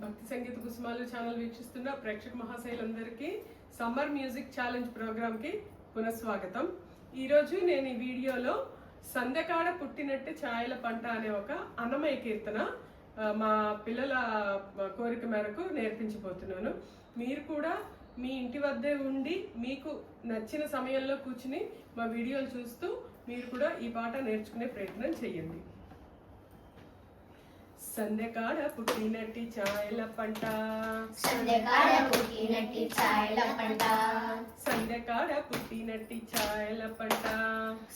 భక్తి సంగీత కుసుమాలు ఛానల్ వీక్షిస్తున్న ప్రేక్షక మహాశైలందరికీ సమ్మర్ మ్యూజిక్ ఛాలెంజ్ ప్రోగ్రామ్కి పునఃస్వాగతం. ఈరోజు నేను ఈ వీడియోలో సందెకాడ పుట్టినట్టు ఛాయల పంట అనే ఒక అన్నమయ్య కీర్తన మా పిల్లల కోరిక మేరకు నేర్పించబోతున్నాను. మీరు కూడా మీ ఇంటి వద్దే ఉండి మీకు నచ్చిన సమయంలో కూర్చుని మా వీడియోలు చూస్తూ మీరు కూడా ఈ పాట నేర్చుకునే ప్రయత్నం చేయండి. సందెకాడ పుట్టినట్టి ఛాయల పంట, సందెకాడ పుట్టినట్టి ఛాయల పంట, సందెకాడ పుట్టినట్టి ఛాయల పంట,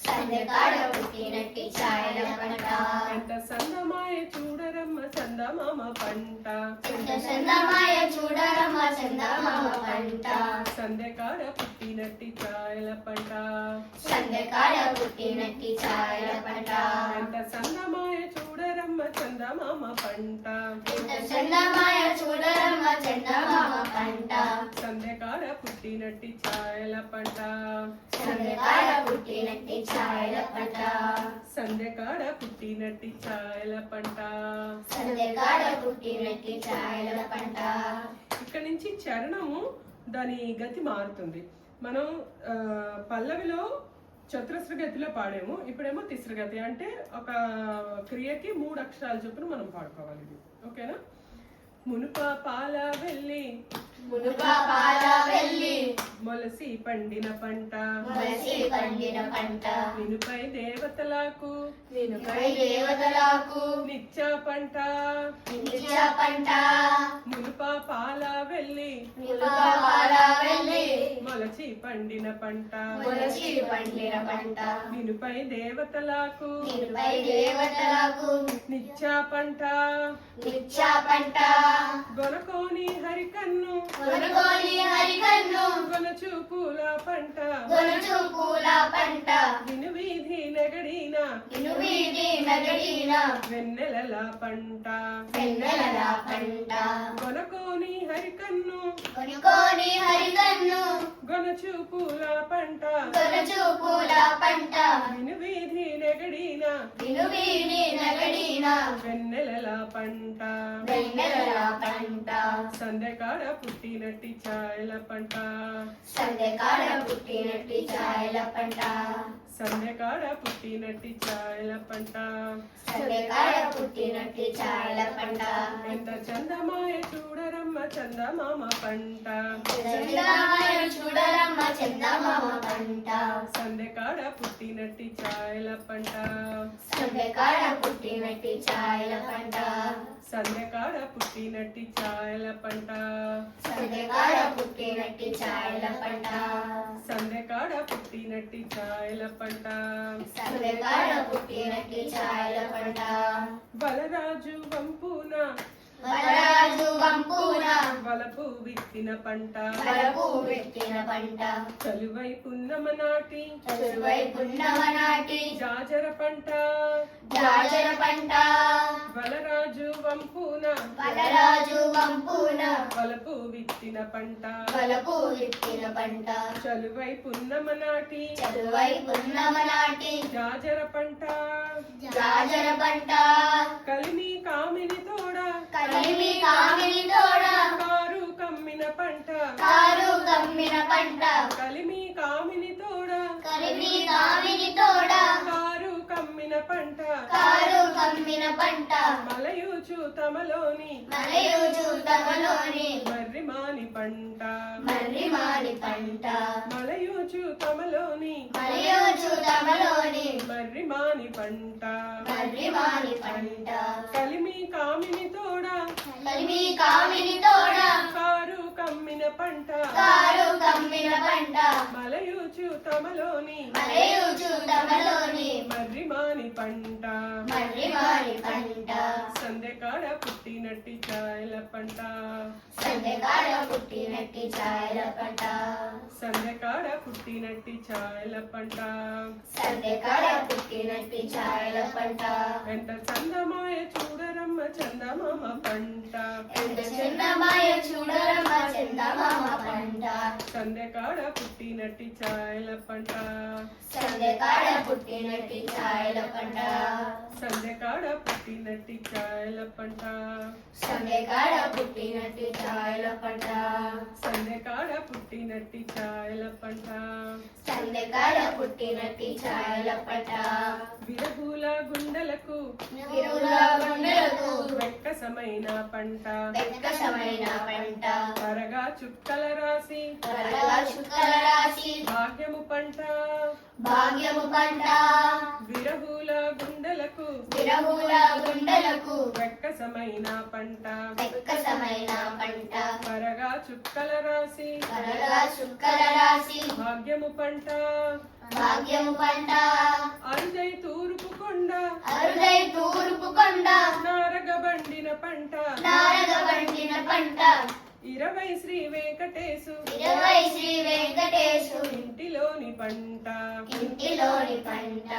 సందెకాడ పుట్టినట్టి ఛాయల పంట. ఎంత సందమాయ చూడరమ్మ చందమామ పంట, ఎంత చందమాయ చూడరమ్మ చందమామ పంట. సందెకాడ పుట్టినట్టి ఛాయల పంట, సందెకాడ పుట్టినట్టి ఛాయల పంట. ఎంత సందమాయ చూడరమ్మ చందమామ పంట, ఎంత చందమాయ చూడరమ్మ చందమామ పంట. సందెకాడ పుట్టినట్టి ఛాయల పంట, సందెకాడ పుట్టినట్టి ఛాయల పంట, సందెకాడ పుట్టినట్టి ఛాయల పంట. సందెకాడ పుట్టినట్టి ఛాయల పంట. ఇక్కడ నుంచి చరణము దాని గతి మారుతుంది. మనం పల్లవిలో చతురస్ర గతిలో పాడాము, ఇప్పుడేమో తిస్ర గతి, అంటే ఒక క్రియకి 3 అక్షరాల చొప్పున మనం పాడుకోవాలి. ఇది ఓకేనా? మునుప పాల వెళ్ళి, మునుప పాల వెళ్ళి, మొలసి పండిన పంట, మొలసి పండిన పంట. వినుపై దేవతలకు, వినుపై దేవతలకు, నిత్య పంట, నిత్య పంట. మునుప పాల వెళ్ళి, మునుప పాల వెళ్ళి, మొలచి పండిన పంట, మొలచి పండిన పంట. వినుపై దేవతలకు, వినుపై దేవతలకు, నిత్య పంట, నిత్య పంట. గొనకోని హరికన్ను, కొనుకోని హరికన్ను, గొనచు పూల పంట, గొలుచు పూల పంట. విను వీధి నెగడిన, ఇను వీధి నగడిన, వెన్నెలల పంట, వెన్నెలల పంట. గొనకోని హరికన్ను, కొనుకోని హరికన్ను, గొనచు పూల పంట, గొలుచు పూల పంట. విను వీధి నెగడిన, ఇను వీధి నగడిన, వెన్నెలల పంట. వెన్నెలల పంట. సందెకాడ పుట్టినట్టి ఛాయల పంట, సందెకాడ పుట్టినట్టి ఛాయల పంట, సందెకాడ పుట్టినట్టి ఛాయల పంట. సందెకాడ పుట్టినట్టి ఛాయల పంట. ఎంత చందమాయ చూడరమ్మ చందమామ పంట, చందమాయ చూడరమ్మ చందమామ పంట. సందెకాడ పుట్టినట్టి ఛాయల పంట, సందెకాడ పుట్టినట్టి ఛాయల పంట, సందెకాడ పుట్టినట్టి ఛాయల పంట, సందెకాడ పుట్టినట్టి ఛాయల పంట, సందెకాడ పుట్టినట్టి ఛాయల పంట. సందెకాడ పుట్టినట్టి ఛాయల పంట. బలరాజు వంపున, బలరాజు వంపున, వలపు విత్తిన పంట, వలపు పెట్టిన పంట. చలువై పున్నమ నాటి, చదువై పున్నమ నాటి, జాజర పంట, జాజర పంట. బలరాజు వంపున, బలరాజు వంపున, వలపు విత్తిన పంట, వలపు పెట్టిన పంట. చలువై పున్నమ నాటి, చదువై పున్నమ నాటి, జాజర పంట. జాజర పంట. కలిమి కామిని తోడ, కలిమి కామిని తోడ, కారు కమ్మిన పంట, కారు కమ్మిన పంట. కలిమి కామిని తోడ, కలిమి కామిని తోడ, కారు కమ్మిన పంట. కారు కమ్మిన పంట. మలయూచు తమలోని, మలయూచు తమలోని, మర్రిమాని పంట, మర్రిమాని పంట. మలయూచు తమలోని, మలయూచు తమలోని, మర్రిమాని పంట. మర్రిమాని పంట. కలిమి కామిని తోడ, కలిమి కామిని తోడ, కారు కమ్మిన పంట, కారు కమ్మిన పంట. మలయూచు తమలోని, మలయూచు తమలోని, మర్రిమాని పంట. మర్రిమాని పంట. సందెకాడ పుట్టినట్టి ఛాయల పంట, సందెకాడ పుట్టినట్టి ఛాయల పంట, సందెకాడ పుట్టినట్టి ఛాయల పంట. సందెకాడ పుట్టినట్టి ఛాయల పంట. ఎంత చందమాయ చూడరమ్మ చందమామ పంట, ఎంత చందమాయ చూడరమ్మ చందమామ పంట. సందెకాడ పుట్టిన పుట్టినట్టి ఛాయల పంట సందెకాడ పుట్టినట్టి ఛాయల పంట సందెకాడ పుట్టినట్టి ఛాయల పంట సందెకాడ పుట్టినట్టి ఛాయల పంట సందెకాడ పుట్టినట్టి ఛాయల పంట సందెకాడ పుట్టినట్టి ఛాయల పంట విరహుల గుండెలకు విరుల గుండెలకు వెక్కసమైన పంట వెక్కసమైన పంట త్వరగా చుక్కల రాసి త్వరగా చుక్కల రాశి భాగ్యము పంట భాగ్యము పంట విరహుల గుండెలకు విరహుల గుండెలకు వెక్కసమైన పంట వెక్కసమైన పంట త్వరగా చుక్కల రాసి త్వరగా చుక్కల రాశి భాగ్యము పంట భాగ్యము పంట అరుదై తూర్పు కొండ అరుదై తూర్పు కొండ నారగబండిన పంట నారగ పండిన పంట 20 శ్రీ వెంకటేశు 20 శ్రీ వెంకటేశు ఇంటిలోని పంట ఇంటిలోని పంట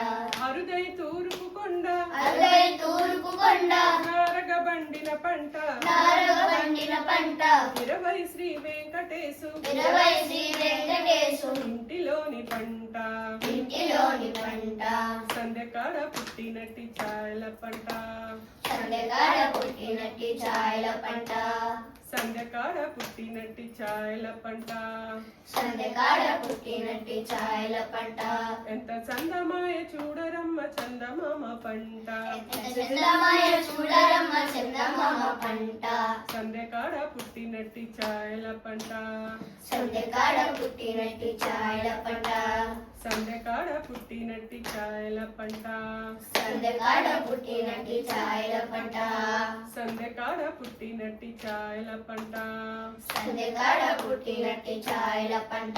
అరుదై తూర్పు కొండ అరుదై తూర్పు కొండ నారగబండిన పంట నారగ పండిన పంట 20 శ్రీ వెంకటేశు 20 శ్రీ వెంకటేశు ఇంటిలోని పంట ఇంటిలోని పంట సందెకాడ పుట్టినట్టి ఛాయల పంట సందెకాడ పుట్టినట్టి ఛాయల పంట సందెకాడ పుట్టినట్టి ఛాయల పంట సందెకాడ పుట్టినట్టి ఛాయల పంట ఎంత చందమాయ చూడరమ్మ చందమామ పంట చందమాయ చూడరమ్మ చందమామ పంట సందెకాడ పుట్టినట్టి ఛాయల పంట సందెకాడ పుట్టినట్టి ఛాయల పంట సందెకాడ పుట్టినట్టి ఛాయల పంట సందెకాడ పుట్టినట్టి ఛాయల పంట సందెకాడ పుట్టినట్టి ఛాయల పంట సందెకాడ పుట్టినట్టి ఛాయల పంట